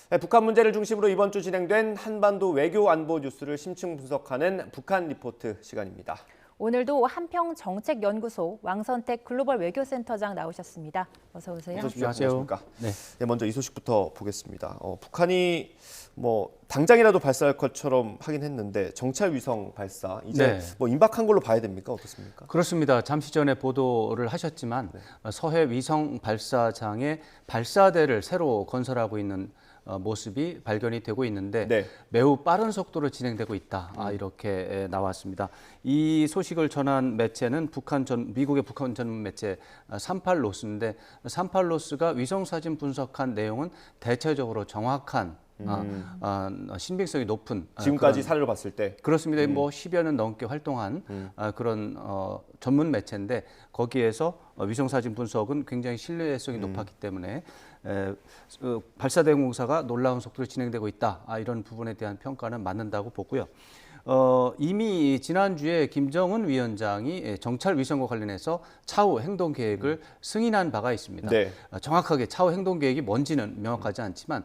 네, 북한 문제를 중심으로 이번 주 진행된 한반도 외교 안보 뉴스를 심층 분석하는 북한 리포트 시간입니다. 오늘도 한평정책연구소 왕선택 글로벌 외교센터장 나오셨습니다. 어서 오세요. 안녕하세요. 네. 먼저 이 소식부터 보겠습니다. 북한이 당장이라도 발사할 것처럼 하긴 했는데 정찰 위성 발사 이제 임박한 걸로 봐야 됩니까? 어떻습니까? 그렇습니다. 잠시 전에 보도를 하셨지만 서해 위성 발사장에 발사대를 새로 건설하고 있는 모습이 발견이 되고 있는데 매우 빠른 속도로 진행되고 있다. 이렇게 나왔습니다. 이 소식을 전한 매체는 미국의 북한 전문 매체 38로스인데 38로스가 위성 사진 분석한 내용은 대체적으로 정확한 신빙성이 높은 지금까지 사례로 봤을 때 그렇습니다. 10여 년 넘게 활동한 그런 전문 매체인데 거기에서 위성 사진 분석은 굉장히 신뢰성이 높았기 때문에 발사대 공사가 놀라운 속도로 진행되고 있다. 이런 부분에 대한 평가는 맞는다고 보고요. 이미 지난주에 김정은 위원장이 정찰 위성과 관련해서 차후 행동 계획을 승인한 바가 있습니다. 정확하게 차후 행동 계획이 뭔지는 명확하지 않지만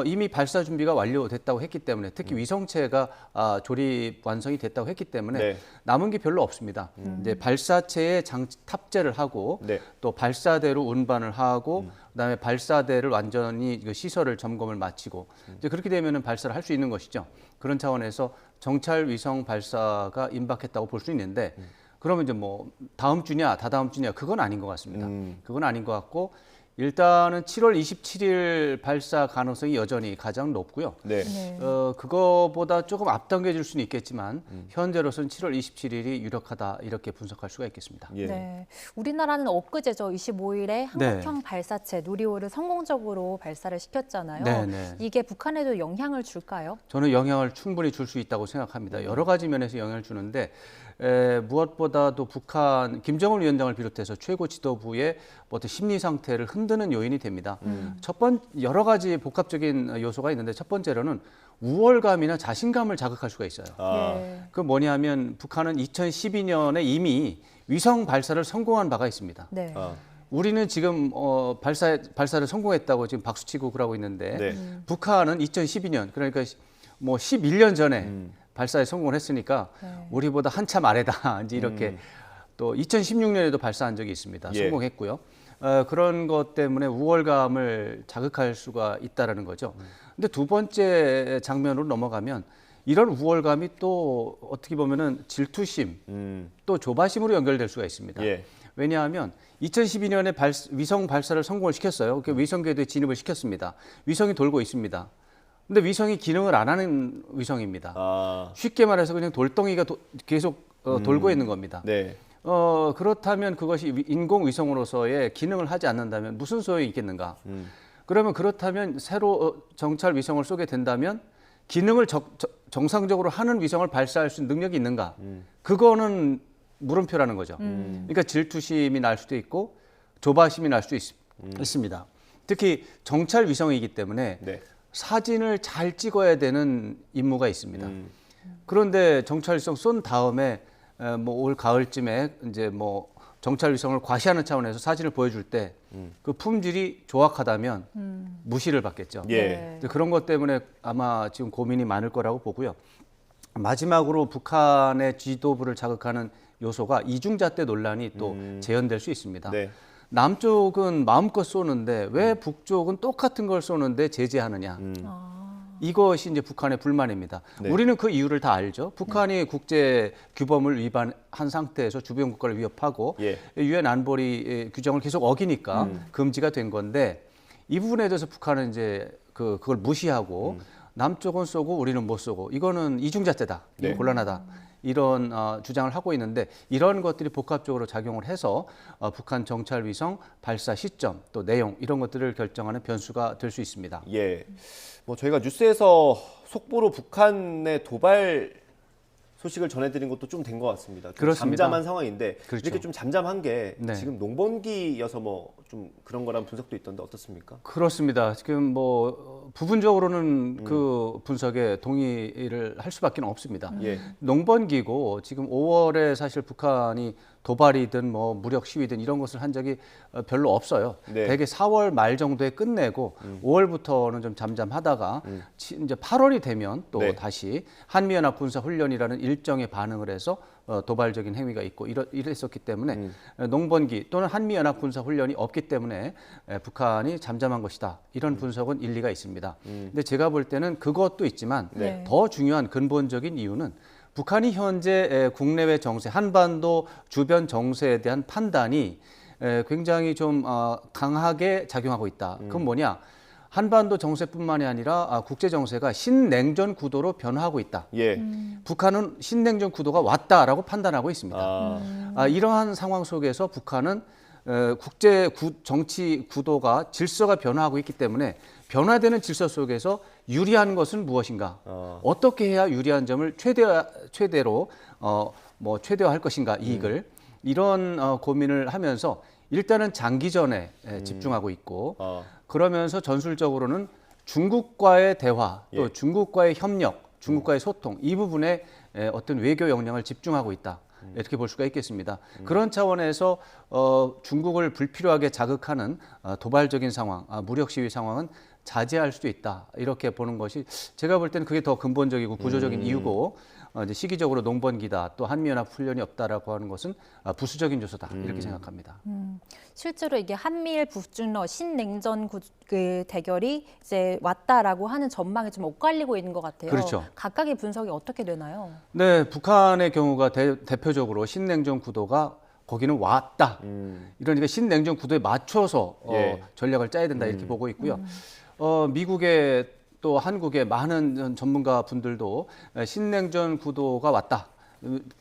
이미 발사 준비가 완료됐다고 했기 때문에 특히 위성체가 조립 완성이 됐다고 했기 때문에 남은 게 별로 없습니다. 이제 발사체에 탑재를 하고 또 발사대로 운반을 하고 그다음에 발사대를 완전히 시설을 점검을 마치고 이제 그렇게 되면은 발사를 할 수 있는 것이죠. 그런 차원에서 정찰 위성 발사가 임박했다고 볼 수 있는데 그러면 이제 다음 주냐 다다음 주냐 그건 아닌 것 같습니다. 그건 아닌 것 같고 일단은 7월 27일 발사 가능성이 여전히 가장 높고요. 그거보다 조금 앞당겨질 수는 있겠지만 현재로서는 7월 27일이 유력하다 이렇게 분석할 수가 있겠습니다. 우리나라는 엊그제죠. 25일에 한국형 발사체 누리호를 성공적으로 발사를 시켰잖아요. 이게 북한에도 영향을 줄까요? 저는 영향을 충분히 줄 수 있다고 생각합니다. 여러 가지 면에서 영향을 주는데 무엇보다도 북한 김정은 위원장을 비롯해서 최고 지도부의 어떤 심리 상태를 흔드는 요인이 됩니다. 여러 가지 복합적인 요소가 있는데 첫 번째로는 우월감이나 자신감을 자극할 수가 있어요. 그 뭐냐면 북한은 2012년에 이미 위성 발사를 성공한 바가 있습니다. 우리는 지금 발사를 성공했다고 지금 박수치고 그러고 있는데 북한은 2012년 그러니까 11년 전에 발사에 성공을 했으니까 우리보다 한참 아래다. 이제 이렇게 또 2016년에도 발사한 적이 있습니다. 성공했고요. 그런 것 때문에 우월감을 자극할 수가 있다라는 거죠. 근데 두 번째 장면으로 넘어가면 이런 우월감이 또 어떻게 보면은 질투심, 또 조바심으로 연결될 수가 있습니다. 왜냐하면 2012년에 위성 발사를 성공을 시켰어요. 위성 궤도에 진입을 시켰습니다. 위성이 돌고 있습니다. 근데 위성이 기능을 안 하는 위성입니다. 쉽게 말해서 그냥 돌덩이가 계속 돌고 있는 겁니다. 그렇다면 그것이 인공위성으로서의 기능을 하지 않는다면 무슨 소용이 있겠는가? 그러면 그렇다면 새로 정찰 위성을 쏘게 된다면 기능을 정상적으로 하는 위성을 발사할 수 있는 능력이 있는가? 그거는 물음표라는 거죠. 그러니까 질투심이 날 수도 있고 조바심이 날 수도 있습니다. 특히 정찰 위성이기 때문에 사진을 잘 찍어야 되는 임무가 있습니다. 그런데 정찰 위성 쏜 다음에 올 가을쯤에 이제 정찰 위성을 과시하는 차원에서 사진을 보여줄 때 그 품질이 조악하다면 무시를 받겠죠. 그런 것 때문에 아마 지금 고민이 많을 거라고 보고요. 마지막으로 북한의 지도부를 자극하는 요소가 이중잣대 논란이 또 재현될 수 있습니다. 남쪽은 마음껏 쏘는데 왜 북쪽은 똑같은 걸 쏘는데 제재하느냐. 이것이 이제 북한의 불만입니다. 우리는 그 이유를 다 알죠. 북한이 국제 규범을 위반한 상태에서 주변 국가를 위협하고 유엔 안보리 규정을 계속 어기니까 금지가 된 건데 이 부분에 대해서 북한은 이제 그걸 무시하고 남쪽은 쏘고 우리는 못 쏘고 이거는 이중잣대다. 곤란하다. 이런 주장을 하고 있는데 이런 것들이 복합적으로 작용을 해서 북한 정찰 위성 발사 시점 또 내용 이런 것들을 결정하는 변수가 될 수 있습니다. 저희가 뉴스에서 속보로 북한의 도발 소식을 전해드린 것도 좀 된 것 같습니다. 그렇습니다. 잠잠한 상황인데 이렇게 좀 잠잠한 게 지금 농번기여서 좀 그런 거란 분석도 있던데 어떻습니까? 그렇습니다. 지금 부분적으로는 그 분석에 동의를 할 수밖에 없습니다. 예. 농번기고 지금 5월에 사실 북한이 도발이든 뭐 무력 시위든 이런 것을 한 적이 별로 없어요. 네. 대개 4월 말 정도에 끝내고 5월부터는 좀 잠잠하다가 이제 8월이 되면 또 네. 다시 한미연합 군사 훈련이라는 일정에 반응을 해서 도발적인 행위가 있고 이랬었기 때문에 농번기 또는 한미연합 군사 훈련이 없기 때문에 북한이 잠잠한 것이다. 이런 분석은 일리가 있습니다. 근데 제가 볼 때는 그것도 있지만 네. 더 중요한 근본적인 이유는 북한이 현재 국내외 정세, 한반도 주변 정세에 대한 판단이 굉장히 좀 강하게 작용하고 있다. 그건 뭐냐? 한반도 정세뿐만이 아니라 국제 정세가 신냉전 구도로 변화하고 있다. 예. 북한은 신냉전 구도가 왔다라고 판단하고 있습니다. 이러한 상황 속에서 북한은 국제 정치 구도가 질서가 변화하고 있기 때문에 변화되는 질서 속에서 유리한 것은 무엇인가? 어떻게 해야 유리한 점을 최대로 최대화할 것인가 이익을 이런 고민을 하면서 일단은 장기전에 집중하고 있고 그러면서 전술적으로는 중국과의 대화 또 중국과의 협력, 중국과의 소통 이 부분에 어떤 외교 역량을 집중하고 있다. 이렇게 볼 수가 있겠습니다. 그런 차원에서 중국을 불필요하게 자극하는 도발적인 상황, 무력 시위 상황은 자제할 수도 있다. 이렇게 보는 것이 제가 볼 때는 그게 더 근본적이고 구조적인 이유고 이제 시기적으로 농번기다 또 한미연합 훈련이 없다라고 하는 것은 부수적인 요소다 이렇게 생각합니다. 실제로 이게 한미일 북중러 신냉전 그 대결이 이제 왔다라고 하는 전망이 좀 엇갈리고 있는 것 같아요. 그렇죠. 각각의 분석이 어떻게 되나요? 네, 북한의 경우가 대표적으로 신냉전 구도가 거기는 왔다. 이러니까 신냉전 구도에 맞춰서 전략을 짜야 된다 이렇게 보고 있고요. 미국의 또 한국의 많은 전문가 분들도 신냉전 구도가 왔다.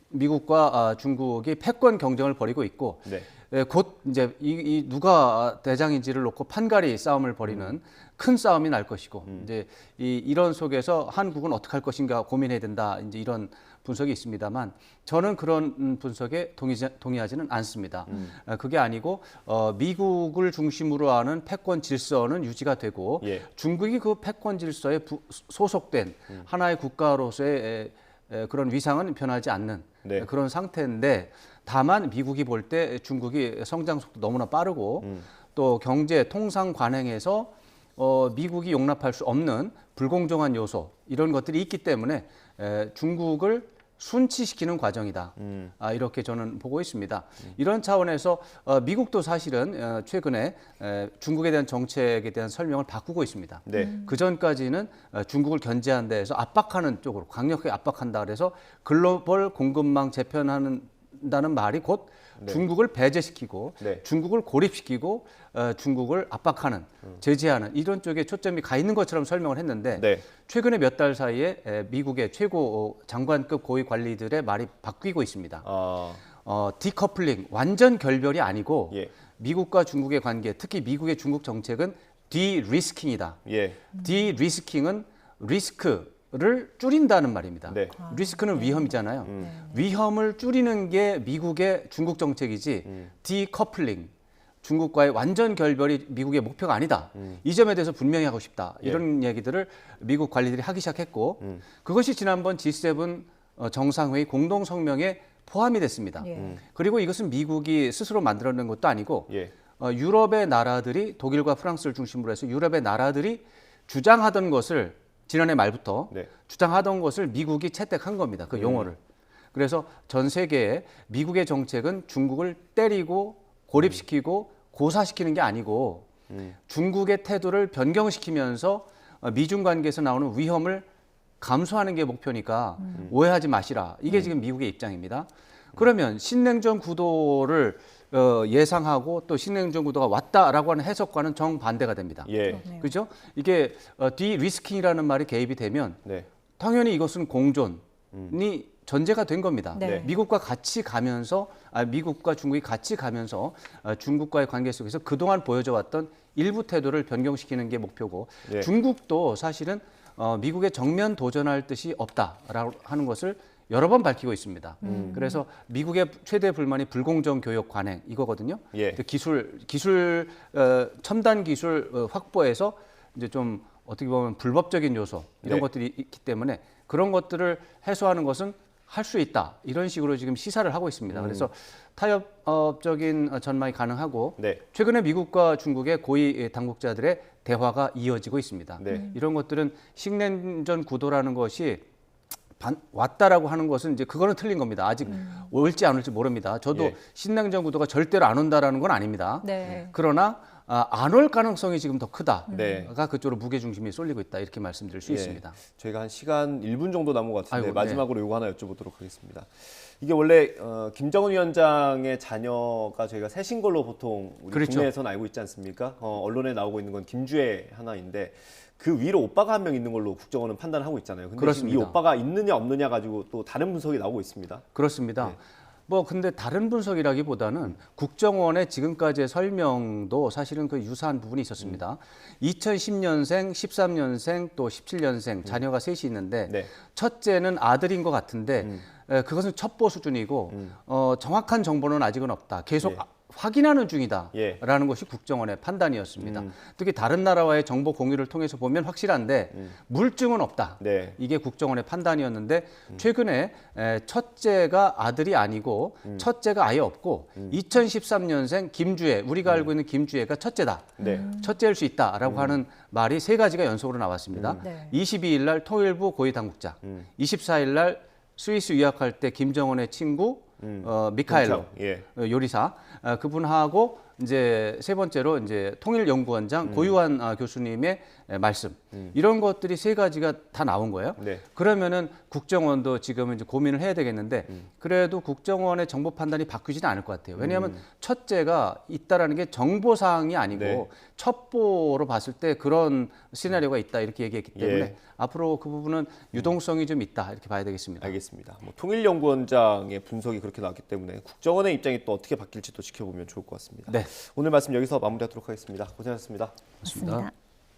미국과 중국이 패권 경쟁을 벌이고 있고 곧 이제 이 누가 대장인지를 놓고 판가리 싸움을 벌이는 큰 싸움이 날 것이고 이제 이런 속에서 한국은 어떻게 할 것인가 고민해야 된다. 이제 이런 분석이 있습니다만 저는 그런 분석에 동의하지는 않습니다. 그게 아니고 미국을 중심으로 하는 패권 질서는 유지가 되고 중국이 그 패권 질서에 소속된 하나의 국가로서의 그런 위상은 변하지 않는 그런 상태인데 다만 미국이 볼 때 중국이 성장 속도 너무나 빠르고 또 경제 통상 관행에서 미국이 용납할 수 없는 불공정한 요소 이런 것들이 있기 때문에 중국을 순치시키는 과정이다. 이렇게 저는 보고 있습니다. 이런 차원에서 미국도 사실은 최근에 중국에 대한 정책에 대한 설명을 바꾸고 있습니다. 그 전까지는 중국을 견제하는 데에서 압박하는 쪽으로 강력하게 압박한다 그래서 글로벌 공급망 재편한다는 말이 곧 중국을 배제시키고 중국을 고립시키고 중국을 압박하는 제재하는 이런 쪽에 초점이 가 있는 것처럼 설명을 했는데 최근에 몇 달 사이에 미국의 최고 장관급 고위 관리들의 말이 바뀌고 있습니다. 디커플링 완전 결별이 아니고 미국과 중국의 관계 특히 미국의 중국 정책은 디리스킹이다. 디리스킹은 리스크를 줄인다는 말입니다. 리스크는 위험이잖아요. 위험을 줄이는 게 미국의 중국 정책이지 디커플링, 중국과의 완전 결별이 미국의 목표가 아니다. 이 점에 대해서 분명히 하고 싶다. 이런 얘기들을 미국 관리들이 하기 시작했고 그것이 지난번 G7 정상회의 공동성명에 포함이 됐습니다. 그리고 이것은 미국이 스스로 만들어낸 것도 아니고 유럽의 나라들이 독일과 프랑스를 중심으로 해서 유럽의 나라들이 주장하던 것을 지난해 말부터 주장하던 것을 미국이 채택한 겁니다. 그 용어를. 그래서 전 세계에 미국의 정책은 중국을 때리고 고립시키고 고사시키는 게 아니고 중국의 태도를 변경시키면서 미중 관계에서 나오는 위험을 감수하는 게 목표니까 오해하지 마시라. 이게 지금 미국의 입장입니다. 그러면 신냉전 구도를 예상하고 또 신냉전 구도가 왔다라고 하는 해석과는 정반대가 됩니다. 그렇죠? 이게 디리스킹이라는 말이 개입이 되면 당연히 이것은 공존이 전제가 된 겁니다. 미국과 같이 가면서 미국과 중국이 같이 가면서 중국과의 관계 속에서 그동안 보여져 왔던 일부 태도를 변경시키는 게 목표고 중국도 사실은 미국에 정면 도전할 뜻이 없다라고 하는 것을 여러 번 밝히고 있습니다. 그래서 미국의 최대 불만이 불공정 교역 관행 이거거든요. 기술 첨단 기술 확보에서 이제 좀 어떻게 보면 불법적인 요소 이런 네. 것들이 있기 때문에 그런 것들을 해소하는 것은 할 수 있다. 이런 식으로 지금 시사를 하고 있습니다. 그래서 타협적인 전망이 가능하고 네. 최근에 미국과 중국의 고위 당국자들의 대화가 이어지고 있습니다. 네. 이런 것들은 신냉전 구도라는 것이 왔다라고 하는 것은 이제 그거는 틀린 겁니다. 아직 올지 안 올지 모릅니다. 저도 예. 신냉전 구도가 절대로 안 온다라는 건 아닙니다. 네. 그러나 안 올 가능성이 지금 더 크다가 네. 그쪽으로 무게 중심이 쏠리고 있다 이렇게 말씀드릴 수 예. 있습니다. 저희가 한 시간 1분 정도 남은 것 같은데 아이고, 마지막으로 요거 하나 여쭤보도록 하겠습니다. 이게 원래 김정은 위원장의 자녀가 저희가 셋인 걸로 보통 우리 그렇죠. 국내에서는 알고 있지 않습니까? 언론에 나오고 있는 건 김주애 하나인데 그 위로 오빠가 한 명 있는 걸로 국정원은 판단하고 있잖아요. 근데 지금 이 그렇습니다. 오빠가 있느냐 없느냐 가지고 또 다른 분석이 나오고 있습니다. 그렇습니다. 네. 뭐 근데 다른 분석이라기보다는 국정원의 지금까지의 설명도 사실은 그 유사한 부분이 있었습니다. 2010년생, 13년생, 또 17년생 자녀가 셋이 있는데 네. 첫째는 아들인 것 같은데 그것은 첩보 수준이고 정확한 정보는 아직은 없다. 계속 예. 확인하는 중이다라는 예. 것이 국정원의 판단이었습니다. 특히 다른 나라와의 정보 공유를 통해서 보면 확실한데 물증은 없다. 네. 이게 국정원의 판단이었는데 최근에 첫째가 아들이 아니고 첫째가 아예 없고 2013년생 김주애, 우리가 알고 있는 김주애가 첫째다. 네. 첫째일 수 있다라고 하는 말이 세 가지가 연속으로 나왔습니다. 네. 22일 날 통일부 고위 당국자, 24일 날 스위스 유학할 때 김정은의 친구 미카엘로 동창, 예. 요리사 그분하고 이제 세 번째로 이제 통일연구원장 고유한 교수님의 말씀 이런 것들이 세 가지가 다 나온 거예요. 네. 그러면은 국정원도 지금 이제 고민을 해야 되겠는데 그래도 국정원의 정보 판단이 바뀌지는 않을 것 같아요. 왜냐하면 첫째가 있다라는 게 정보 사항이 아니고 네. 첩보로 봤을 때 그런 시나리오가 있다 이렇게 얘기했기 때문에 예. 앞으로 그 부분은 유동성이 좀 있다 이렇게 봐야 되겠습니다. 알겠습니다. 뭐 통일연구원장의 분석이 그렇게 나왔기 때문에 국정원의 입장이 또 어떻게 바뀔지 또 지켜보면 좋을 것 같습니다. 네. 오늘 말씀 여기서 마무리하도록 하겠습니다. 고생하셨습니다. 맞습니다.